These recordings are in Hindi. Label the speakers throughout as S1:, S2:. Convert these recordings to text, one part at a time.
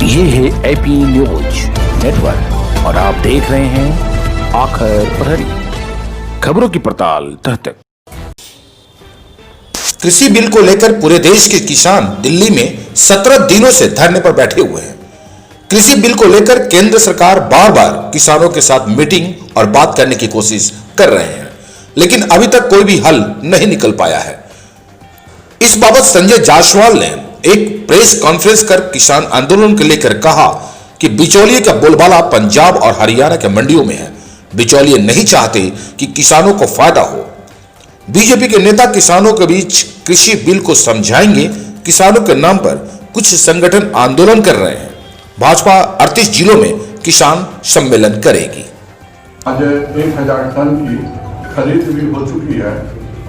S1: ये है एपी न्यूज नेटवर्क और आप देख रहे हैं आखिर प्रहरी, खबरों की पड़ताल तह तक।
S2: कृषि बिल को लेकर पूरे देश के किसान दिल्ली में 17 दिनों से धरने पर बैठे हुए हैं। कृषि बिल को लेकर केंद्र सरकार बार बार किसानों के साथ मीटिंग और बात करने की कोशिश कर रहे हैं, लेकिन अभी तक कोई भी हल नहीं निकल पाया है। इस बाबत संजय जायसवाल ने एक प्रेस कॉन्फ्रेंस कर किसान आंदोलन को लेकर कहा कि बिचौलिए का बोलबाला पंजाब और हरियाणा के मंडियों में है। बिचौलिए नहीं चाहते कि किसानों को फायदा हो। बीजेपी के नेता किसानों के बीच कृषि बिल को समझाएंगे। किसानों के नाम पर कुछ संगठन आंदोलन कर रहे हैं। भाजपा 38 जिलों में किसान सम्मेलन करेगी।
S3: आज 1000 टन की खरीद भी हो चुकी है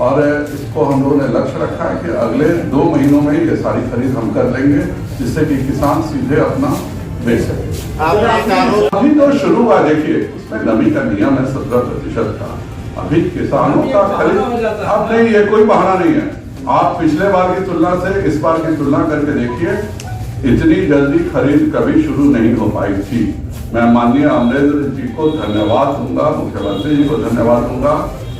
S3: और इसको हम लोगों ने लक्ष्य रखा है कि अगले 2 महीनों में ये सारी खरीद हम कर लेंगे, जिससे कि किसान सीधे अपना बेच सके। अभी तो शुरू हुआ, देखिए इसमें नमी का नियम है 17% का। अभी किसानों का खरीद अब नहीं, ये कोई बहाना नहीं है। आप पिछले बार की तुलना से इस बार की तुलना करके देखिए, इतनी जल्दी खरीद कभी शुरू नहीं हो पाई थी। मैं माननीय अमरेंद्र जी को धन्यवाद दूंगा, मुख्यमंत्री जी को धन्यवाद दूंगा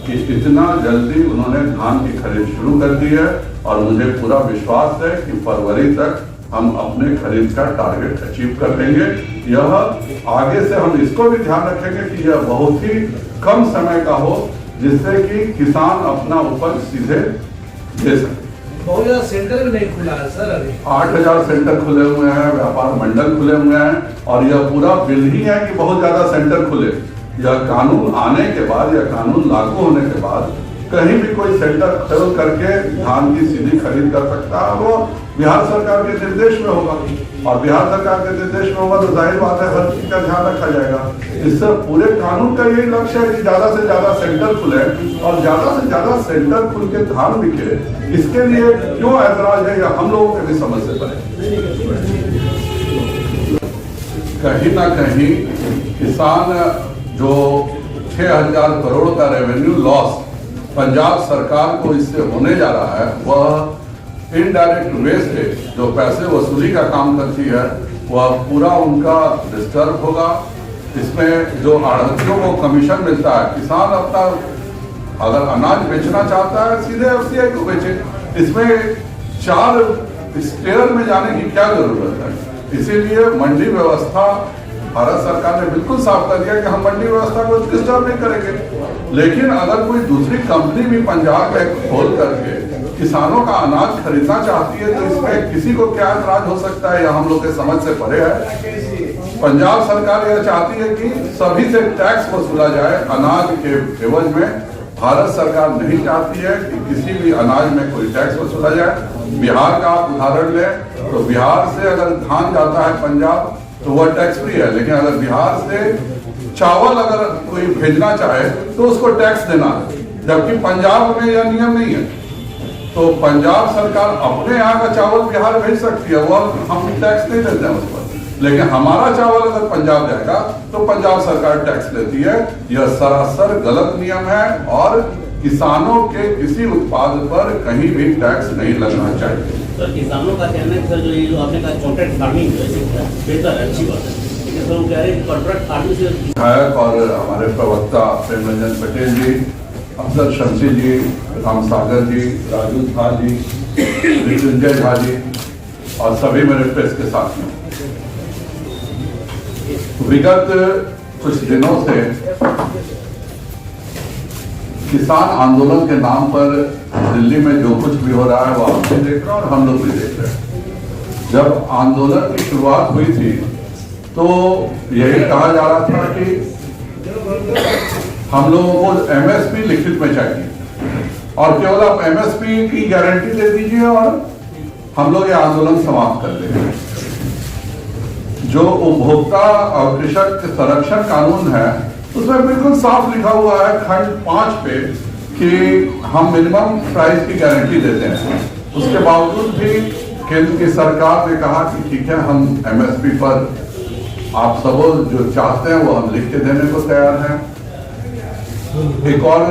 S3: कि इतना जल्दी उन्होंने धान की खरीद शुरू कर दी है और मुझे पूरा विश्वास है कि फरवरी तक हम अपने खरीद का टारगेट अचीव कर लेंगे। यह आगे से हम इसको भी ध्यान रखेंगे कि यह बहुत ही कम समय का हो, जिससे कि किसान अपना उपज सीधे दे सके।
S4: बहुत ज्यादा सेंटर भी नहीं खुला है सर अभी।
S3: 8000 सेंटर खुले हुए हैं, व्यापार मंडल खुले हुए हैं और यह पूरा बिल ही है कि बहुत ज्यादा सेंटर खुले। यह कानून आने के बाद या कानून लागू होने के बाद कहीं भी कोई सेंटर खोल करके धान की सीधी खरीद कर सकता है। वो बिहार सरकार के निर्देश में होगा और बिहार सरकार के निर्देश में होगा तो जाहिर बात है हर चीज का ध्यान रखा जाएगा। इससे पूरे कानून का यही लक्ष्य है कि ज्यादा से ज्यादा सेंटर खुले और ज्यादा से ज्यादा सेंटर खुल के धान बिके। इसके लिए क्यों ऐतराज है, या हम लोगों के भी समझ से पड़े। कहीं ना कहीं किसान जो 6000 करोड़ का रेवेन्यू लॉस पंजाब सरकार को इससे होने जा रहा है, वह इनडायरेक्ट वेस्टेज जो पैसे वसूली का काम करती है वह पूरा उनका डिस्टर्ब होगा। इसमें जो आढ़तियों को कमीशन मिलता है, किसान अपना अगर अनाज बेचना चाहता है सीधे एफसीआई को बेचे। इसमें 4 स्टेयर में जाने की क्या जरूरत है। इसीलिए मंडी व्यवस्था भारत सरकार ने बिल्कुल साफ कर दिया कि हम मंडी व्यवस्था को डिस्टर्ब नहीं करेंगे। लेकिन अगर कोई दूसरी कंपनी भी पंजाब में खोल करके किसानों का अनाज खरीदना चाहती है तो इसमें किसी को क्या ऐतराज हो सकता है, या हम लोग के समझ से परे है। पंजाब सरकार यह चाहती है कि सभी से टैक्स वसूला जाए अनाज के एवज में। भारत सरकार नहीं चाहती है कि किसी भी अनाज में कोई टैक्स वसूला जाए। बिहार का आप उदाहरण लें तो बिहार से अगर धान जाता है पंजाब तो वह टैक्स फ्री है, लेकिन अगर बिहार से चावल अगर कोई भेजना चाहे तो उसको टैक्स देना है, जबकि पंजाब में यह नियम नहीं है। तो पंजाब सरकार अपने यहाँ का चावल बिहार भेज सकती है, वह हम टैक्स नहीं देते हैं उस पर। लेकिन हमारा चावल अगर पंजाब जाएगा तो पंजाब सरकार टैक्स लेती है। यह सरासर गलत नियम है और किसानों के किसी उत्पाद पर कहीं भी टैक्स नहीं लगना चाहिए।
S5: सर, किसानों का कहना है सर, जो आपने कहा कॉन्ट्रैक्ट फार्मिंग बेहतर है, अच्छी बात है, लेकिन सर वो कह रहे हैं कॉन्ट्रैक्ट फार्मिंग से
S3: विधायक और हमारे प्रवक्ता प्रेम रंजन पटेल जी, अफजल शमसी जी, राम सागर जी, राजू झा जी, मृत्युंजय झा जी और सभी मेरे प्रेस के साथियों, विगत कुछ दिनों से किसान आंदोलन के नाम पर दिल्ली में जो कुछ भी हो रहा है वो आप भी देख रहे हैं और हम लोग भी देख रहे हैं। जब आंदोलन की शुरुआत हुई थी तो यही कहा जा रहा था कि हम लोगों को एमएसपी लिखित में चाहिए और केवल आप एमएसपी की गारंटी दे दीजिए और हम लोग ये आंदोलन समाप्त कर देंगे। जो उपभोक्ता और कृषक संरक्षण कानून है उसमें बिल्कुल साफ लिखा हुआ है खंड 5 पे कि हम मिनिमम प्राइस की गारंटी देते हैं। उसके बावजूद भी केंद्र की सरकार ने कहा कि ठीक है, हम एमएसपी पर आप सब जो चाहते हैं वो हम लिख के देने को तैयार हैं। एक और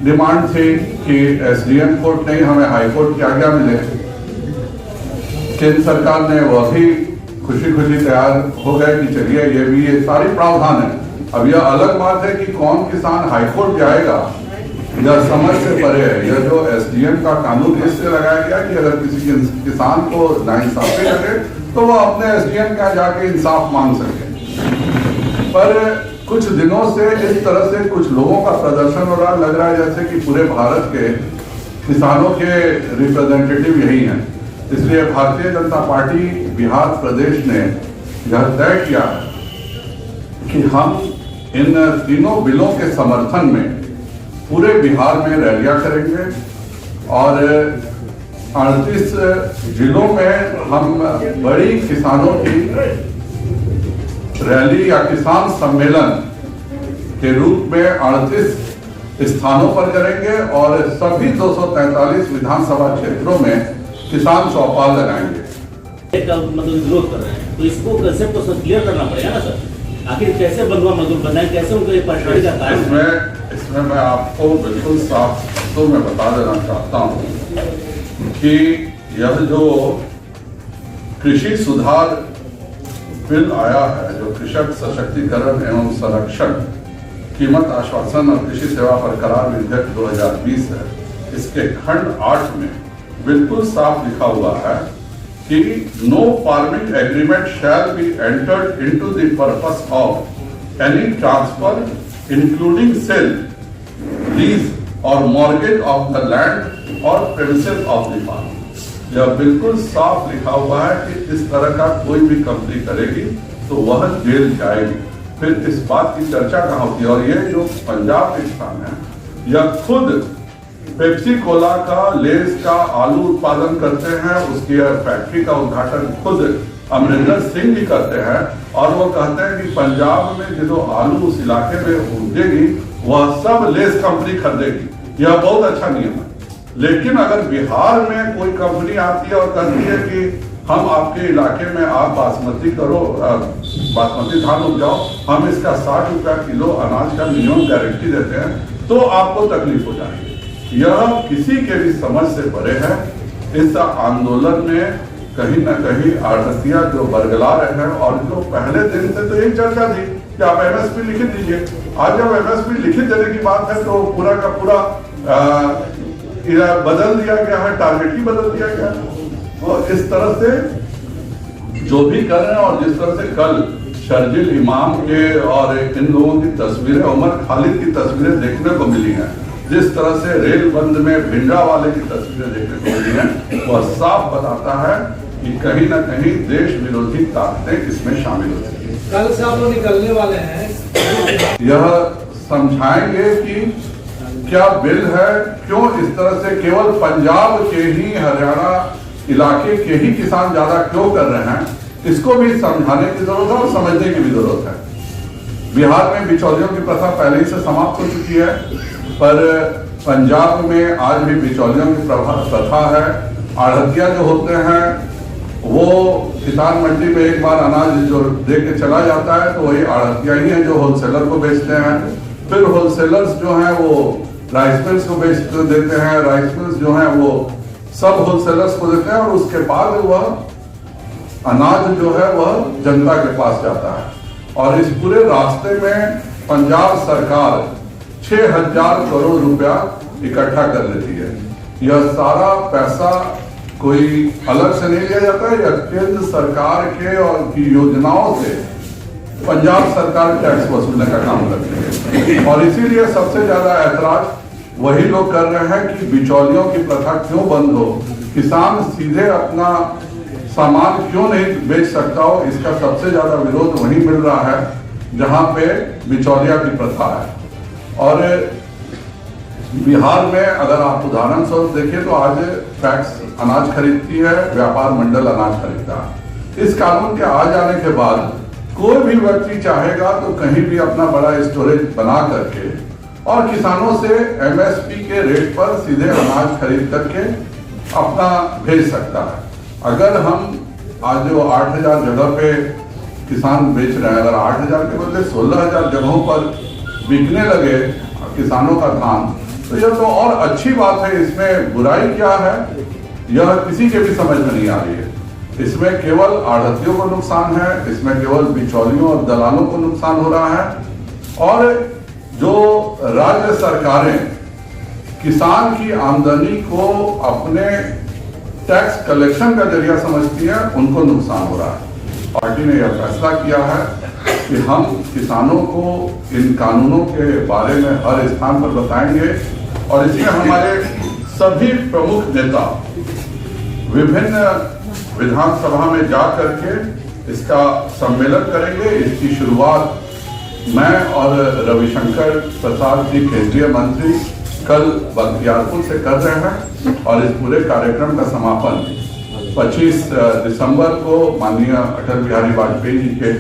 S3: डिमांड थी कि एसडीएम कोर्ट नहीं, हमें हाई कोर्ट की आज्ञा मिले। केंद्र सरकार ने वह भी खुशी खुशी तैयार हो गए कि चलिए ये सारी प्रावधान है। अब यह अलग बात है कि कौन किसान हाईकोर्ट जाएगा, यह समझ से परे है। यह जो एसडीएम का कानून इससे लगाया गया कि अगर किसी किसान को नाइंसाफी लगे तो वह अपने एसडीएम के यहाँ जाके इंसाफ मांग सके। पर कुछ दिनों से इस तरह से कुछ लोगों का प्रदर्शन हो रहा, लग रहा है जैसे कि पूरे भारत के किसानों के रिप्रेजेंटेटिव यही हैं। इसलिए भारतीय जनता पार्टी बिहार प्रदेश ने यह तय किया कि हम इन तीनों बिलों के समर्थन में पूरे बिहार में रैलियां करेंगे और 38 जिलों में हम बड़ी किसानों की रैली या किसान सम्मेलन के रूप में 38 स्थानों पर करेंगे और सभी 243 विधानसभा क्षेत्रों में किसान चौपाल लगाएंगे।
S5: मतलब विरोध कर रहे हैं तो इसको कंसेप्ट को क्लियर करना पड़ेगा ना सर, आखिर कैसे बंधुआ मजदूर बनाए, कैसे उनको ये परेशानी का कारण।
S3: इसमें मैं आपको बिल्कुल साफ शब्दों में बता देना चाहता हूं कि यह जो कृषि सुधार बिल आया है, जो कृषक सशक्तिकरण एवं संरक्षण कीमत आश्वासन और कृषि सेवा पर करार विधेयक 2020 है, इसके खंड 8 में बिल्कुल साफ लिखा हुआ है कि no farming agreement shall be entered into the purpose of any transfer including sale, lease और मॉर्गेज ऑफ द लैंड और प्रेमिसेस ऑफ द फार्म। यह बिल्कुल साफ लिखा हुआ है कि इस तरह का कोई भी कंपनी करेगी तो वह जेल जाएगी। फिर इस बात की चर्चा कहाँ होती है। और ये जो पंजाब के किसान है, यह खुद पेप्सी कोला का, लेस का आलू उत्पादन करते हैं, उसकी फैक्ट्री का उद्घाटन खुद अमरिंदर सिंह भी करते हैं और वो कहते हैं कि पंजाब में जो आलू उस इलाके में उगेगी वह सब लेस कंपनी खरीदेगी। यह बहुत अच्छा नियम है। लेकिन अगर बिहार में कोई कंपनी आती है और कहती है कि हम आपके इलाके में आप बासमती करो, बासमती धान उपजाओ, हम इसका 60 रुपया किलो अनाज का मिनिमम गारंटी देते हैं, तो आपको तकलीफ हो जाएगी। यह किसी के भी समझ से परे है। इस आंदोलन में कहीं न कहीं आढ़तिया जो बरगला रहे हैं और जो पहले दिन से तो एक चर्चा थी कि आप एमएसपी लिखित दीजिए। आज जब एमएसपी लिखित देने की बात है तो पूरा का पूरा बदल दिया गया है, टारगेट ही बदल दिया गया है। तो इस तरह से जो भी कर रहे हैं और जिस तरह से कल शर्जिल इमाम के और इन लोगों की तस्वीरें, उमर खालिद की तस्वीरें देखने को मिली हैं, जिस तरह से रेल बंद में भिंडरा वाले की तस्वीरें देखने को मिली हैं, वह साफ बताता है कि कहीं न कहीं देश विरोधी ताकतें इसमें शामिल होती हैं।
S4: कल से आप लोग निकलने वाले हैं,
S3: यह समझाएंगे कि क्या बिल है, क्यों इस तरह से केवल पंजाब के ही, हरियाणा इलाके के ही किसान ज्यादा क्यों कर रहे हैं, इसको भी समझाने की जरूरत है और समझने की भी जरूरत है। बिहार में बिचौलियों की प्रथा पहले ही से समाप्त हो चुकी है, पर पंजाब में आज भी बिचौलियों की प्रथा है। आढ़तिया जो होते हैं वो किसान मंडी में एक बार अनाज जो दे के चला जाता है तो वही आढ़तिया ही है जो होलसेलर को बेचते हैं। फिर होलसेलर्स जो हैं वो राइस मिल्स को बेच देते हैं, राइस मिल्स जो हैं वो सब होलसेलर्स को देते हैं और उसके बाद वह अनाज जो है वह जनता के पास जाता है। और इस पूरे रास्ते में पंजाब सरकार 6,000 करोड़ रुपया इकट्ठा कर लेती है। यह सारा पैसा कोई अलग से नहीं लिया जाता है, यह केंद्र सरकार के और की योजनाओं से पंजाब सरकार टैक्स वसूलने का काम करती है। और इसीलिए सबसे ज्यादा ऐतराज वही लोग कर रहे हैं कि बिचौलियों की प्रथा क्यों बंद हो, किसान सीधे अपना सामान क्यों नहीं बेच सकता हो। इसका सबसे ज्यादा विरोध वहीं मिल रहा है जहां पे बिचौलिया की प्रथा है। और बिहार में अगर आप उदाहरण स्वरूप देखिए तो आज टैक्स अनाज खरीदती है, व्यापार मंडल अनाज खरीदता है। इस कानून के आ जाने के बाद कोई भी व्यक्ति चाहेगा तो कहीं भी अपना बड़ा स्टोरेज बना करके और किसानों से एमएसपी के रेट पर सीधे अनाज खरीद करके अपना भेज सकता है। अगर हम आज जो 8,000 जगह पे किसान बेच रहे हैं, अगर 8,000 के बदले 16,000 जगहों पर बिकने लगे किसानों का धान, तो यह तो और अच्छी बात है। इसमें बुराई क्या है, यह किसी के भी समझ में नहीं आ रही है। इसमें केवल आढ़तियों को नुकसान है, इसमें केवल बिचौलियों और दलालों को नुकसान हो रहा है। और जो राज्य सरकारें किसान की आमदनी को अपने टैक्स कलेक्शन का जरिया समझती है, उनको नुकसान हो रहा है। पार्टी ने यह फैसला किया है कि हम किसानों को इन कानूनों के बारे में हर स्थान पर बताएंगे और इसमें हमारे सभी प्रमुख नेता विभिन्न विधानसभा में जा करके इसका सम्मेलन करेंगे। इसकी शुरुआत मैं और रविशंकर प्रसाद जी केंद्रीय मंत्री कल बख्तियारपुर से कर रहे हैं और इस पूरे कार्यक्रम का समापन 25 दिसंबर को माननीय अटल बिहारी वाजपेयी जी के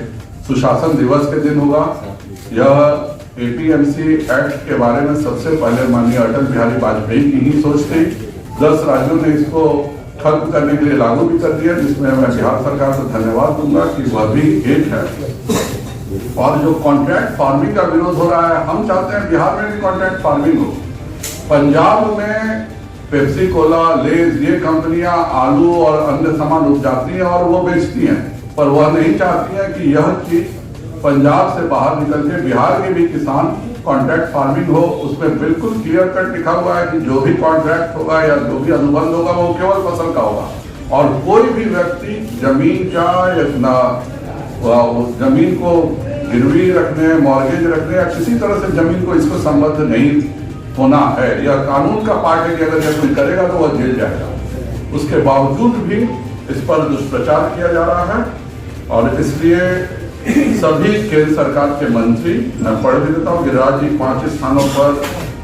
S3: सुशासन दिवस के दिन होगा। यह एपीएमसी एक्ट के बारे में सबसे पहले माननीय अटल बिहारी वाजपेयी की ही सोच थी। 10 राज्यों ने इसको खत्म करने के लिए लागू भी कर दिया, जिसमें मैं बिहार सरकार को धन्यवाद दूंगा कि वह भी एक है। और जो कॉन्ट्रैक्ट फार्मिंग का विरोध हो रहा है, हम चाहते हैं बिहार में भी कॉन्ट्रैक्ट फार्मिंग हो। पंजाब में पेप्सी कोला, लेज ये कंपनियां आलू और अन्य सामान उपजाती हैं और वो बेचती हैं, पर वह नहीं चाहती हैं कि यह चीज पंजाब से बाहर निकल के बिहार के भी किसान कॉन्ट्रैक्ट फार्मिंग हो। उसमें बिल्कुल क्लियर कट लिखा हुआ है कि जो भी कॉन्ट्रैक्ट होगा या जो भी अनुबंध होगा वो केवल फसल का होगा और कोई भी व्यक्ति जमीन का या जमीन को गिरवी रखने, मॉर्गेज रखने या किसी तरह से जमीन को इसको संबद्ध नहीं होना है। यह कानून का पार्ट है कि अगर यह कोई करेगा तो वह जेल जाएगा। उसके बावजूद भी इस पर दुष्प्रचार किया जा रहा है और इसलिए सभी केंद्र सरकार के मंत्री, मैं पढ़ भी देता हूँ, गिरिराज जी 5 स्थानों पर,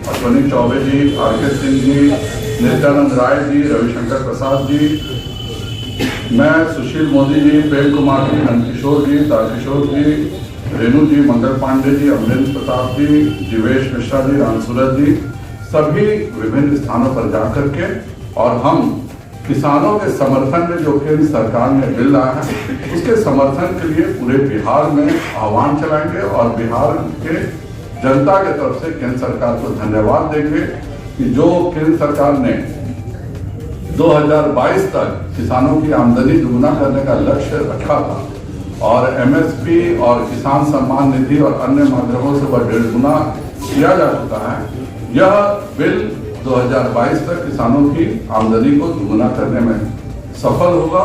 S3: अश्विनी चौबे जी, आर.के. सिंह जी, नित्यानंद राय जी, रविशंकर प्रसाद जी, मैं, सुशील मोदी जी, प्रेम कुमार जी, नंदकिशोर जी, तारकिशोर जी, रेणु जी, मंगल पांडे जी, अमरेंद्र प्रताप जी, जीवेश मिश्रा जी, रामसूरत जी, सभी विभिन्न स्थानों पर जाकर के और हम किसानों के समर्थन में जो केंद्र सरकार ने बिल लाया है उसके समर्थन के लिए पूरे बिहार में आह्वान चलाएंगे और बिहार के जनता के तरफ से केंद्र सरकार को धन्यवाद देंगे कि जो केंद्र सरकार ने 2022 तक किसानों की आमदनी दुगुना करने का लक्ष्य रखा था और एमएसपी और किसान सम्मान निधि और अन्य माध्यमों से वह 1.5 गुना किया जा चुका है। यह बिल 2022 तक किसानों की आमदनी को दुगुना करने में सफल होगा।